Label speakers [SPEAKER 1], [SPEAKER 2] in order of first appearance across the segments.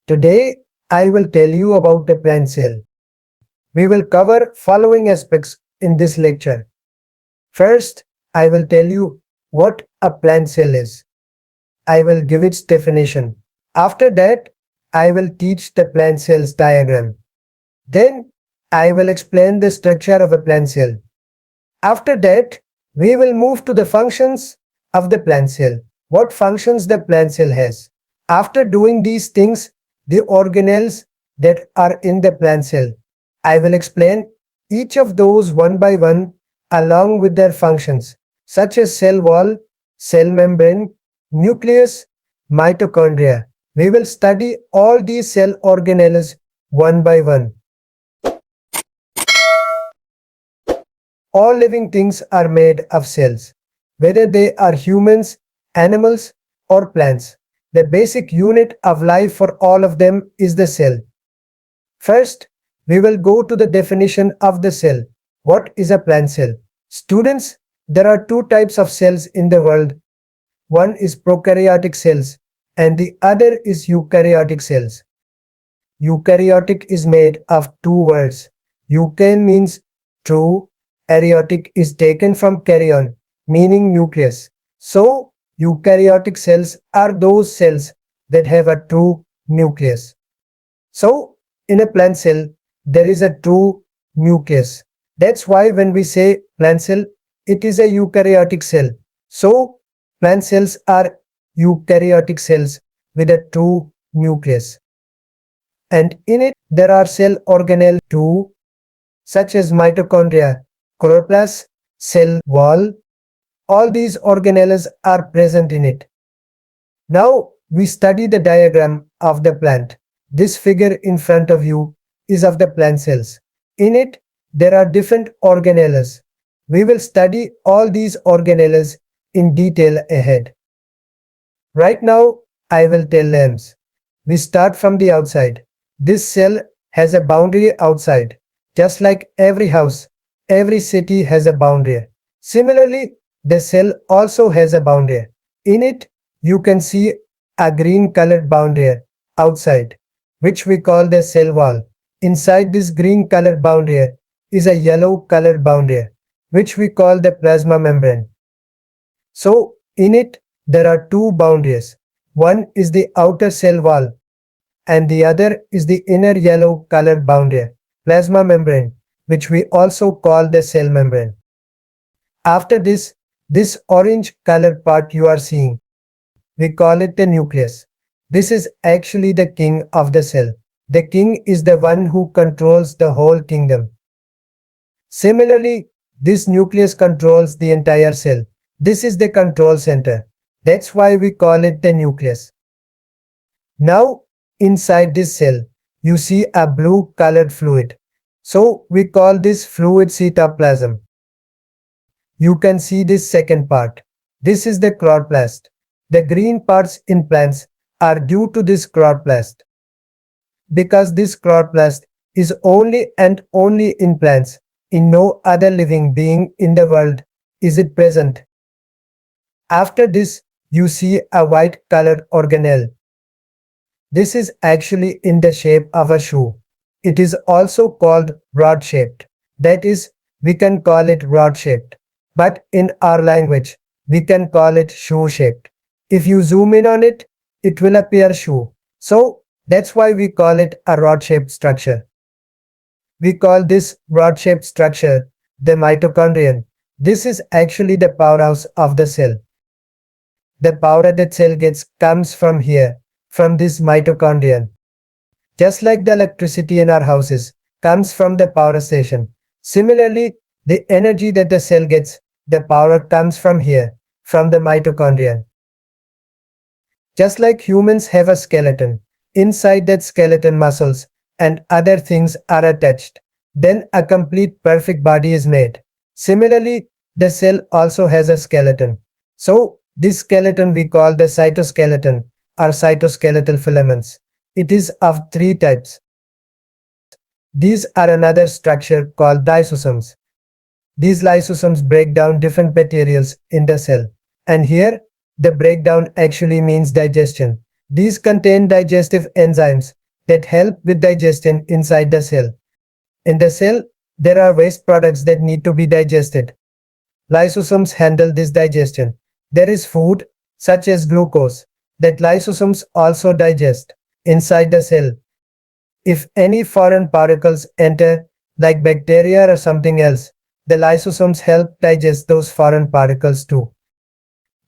[SPEAKER 1] Today, I will tell you about the plant cell. We will cover following aspects in this lecture. First, I will tell you what a plant cell is. I will give its definition. After that, I will teach the plant cells diagram. Then, I will explain the structure of a plant cell. After that, we will move to the functions of the plant cell. What functions the plant cell has. After doing these things, the organelles that are in the plant cell. I will explain each of those one by one along with their functions, such as cell wall, cell membrane, nucleus, mitochondria. We will study all these cell organelles one by one. All living things are made of cells, whether they are humans, animals, or plants. The basic unit of life for all of them is the cell. First, we will go to the definition of the cell. What is a plant cell? Students, there are two types of cells in the world. One is prokaryotic cells and the other is eukaryotic cells. Eukaryotic is made of two words. Eukaryon means true, aryotic is taken from karyon, meaning nucleus. So, eukaryotic cells are those cells that have a true nucleus. So, in a plant cell, there is a true nucleus. That's why when we say plant cell, it is a eukaryotic cell. So, plant cells are eukaryotic cells with a true nucleus. And in it, there are cell organelles too, such as mitochondria, chloroplasts, cell wall. All these organelles are present in it. Now, we study the diagram of the plant. This figure in front of you is of the plant cells. In it, there are different organelles. We will study all these organelles in detail ahead. Right now, I will tell names. We start from the outside. This cell has a boundary outside. Just like every house, every city has a boundary. Similarly, the cell also has a boundary. In it, you can see a green colored boundary outside, which we call the cell wall. Inside this green colored boundary is a yellow colored boundary, which we call the plasma membrane. So, in it, there are two boundaries. One is the outer cell wall, and the other is the inner yellow colored boundary, plasma membrane, which we also call the cell membrane. After this orange colored part you are seeing, we call it the nucleus. This is actually the king of the cell. The king is the one who controls the whole kingdom. Similarly, this nucleus controls the entire cell. This is the control center. That's why we call it the nucleus. Now, inside this cell, you see a blue colored fluid. So, we call this fluid cytoplasm. You can see this second part. This is the chloroplast. The green parts in plants are due to this chloroplast. Because this chloroplast is only and only in plants, in no other living being in the world is it present. After this, you see a white colored organelle. This is actually in the shape of a shoe. It is also called rod-shaped. That is, we can call it rod-shaped. But in our language, we can call it shoe-shaped. If you zoom in on it, it will appear shoe. So, that's why we call it a rod-shaped structure. We call this rod-shaped structure the mitochondrion. This is actually the powerhouse of the cell. The power that cell gets comes from here, from this mitochondrion. Just like the electricity in our houses comes from the power station. Similarly, the energy that the cell gets, the power comes from here, from the mitochondrion. Just like humans have a skeleton, inside that skeleton muscles and other things are attached. Then a complete perfect body is made. Similarly, the cell also has a skeleton. So, this skeleton we call the cytoskeleton or cytoskeletal filaments. It is of three types. These are another structure called lysosomes. These lysosomes break down different materials in the cell. And here, the breakdown actually means digestion. These contain digestive enzymes that help with digestion inside the cell. In the cell, there are waste products that need to be digested. Lysosomes handle this digestion. There is food, such as glucose, that lysosomes also digest inside the cell. If any foreign particles enter, like bacteria or something else, the lysosomes help digest those foreign particles too.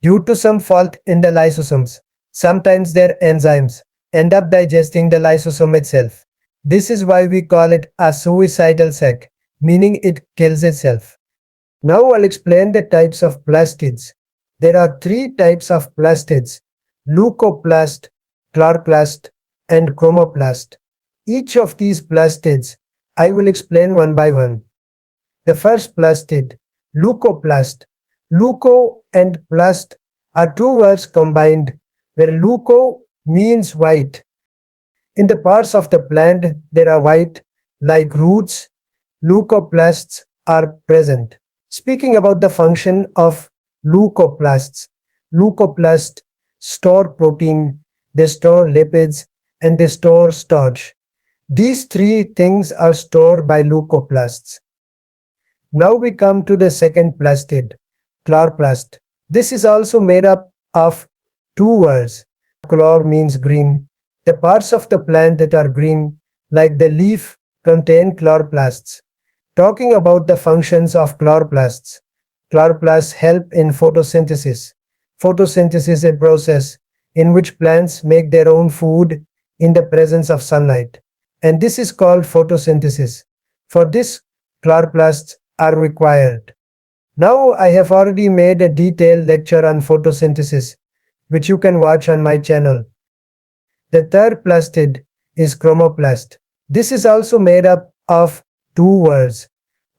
[SPEAKER 1] Due to some fault in the lysosomes, sometimes their enzymes end up digesting the lysosome itself. This is why we call it a suicidal sac, meaning it kills itself. Now I'll explain the types of plastids. There are three types of plastids: leucoplast, chloroplast, and chromoplast. Each of these plastids I will explain one by one. The first plastid, leucoplast. Leuco and plast are two words combined, where leuco means white. In the parts of the plant that are white, like roots, leucoplasts are present. Speaking about the function of leucoplasts, leucoplasts store protein, they store lipids, and they store starch. These three things are stored by leucoplasts. Now we come to the second plastid, chloroplast. This is also made up of two words. Chlor means green. The parts of the plant that are green, like the leaf, contain chloroplasts. Talking about the functions of chloroplasts. Chloroplasts help in photosynthesis. Photosynthesis is a process in which plants make their own food in the presence of sunlight, and this is called photosynthesis. For this, chloroplasts are required. Now I have already made a detailed lecture on photosynthesis, which you can watch on my channel. The third plastid is chromoplast. This is also made up of two words.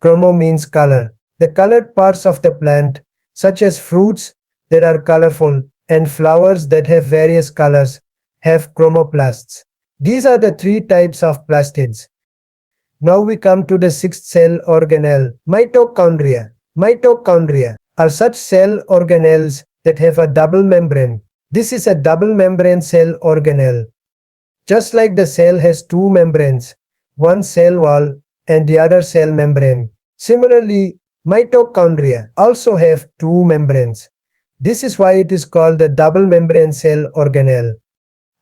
[SPEAKER 1] Chromo means color. The colored parts of the plant, such as fruits that are colorful and flowers that have various colors, have chromoplasts. These are the three types of plastids. Now we come to the sixth cell organelle, mitochondria. Mitochondria are such cell organelles that have a double membrane. This is a double membrane cell organelle. Just like the cell has two membranes, one cell wall and the other cell membrane. Similarly, mitochondria also have two membranes. This is why it is called the double membrane cell organelle.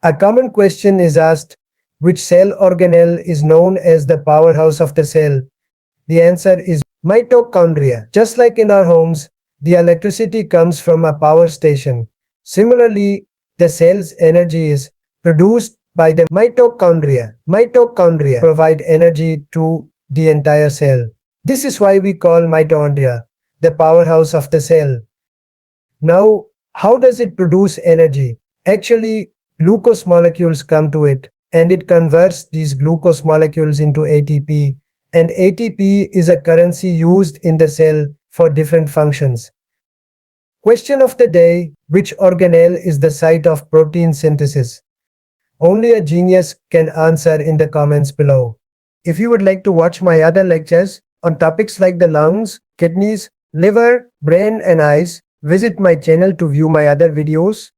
[SPEAKER 1] A common question is asked, which cell organelle is known as the powerhouse of the cell? The answer is mitochondria. Just like in our homes, the electricity comes from a power station. Similarly, the cell's energy is produced by the mitochondria. Mitochondria provide energy to the entire cell. This is why we call mitochondria the powerhouse of the cell. Now, how does it produce energy? Actually, glucose molecules come to it, and it converts these glucose molecules into ATP, and ATP is a currency used in the cell for different functions. Question of the day: which organelle is the site of protein synthesis? Only a genius can answer in the comments below. If you would like to watch my other lectures on topics like the lungs, kidneys, liver, brain and eyes, visit my channel to view my other videos.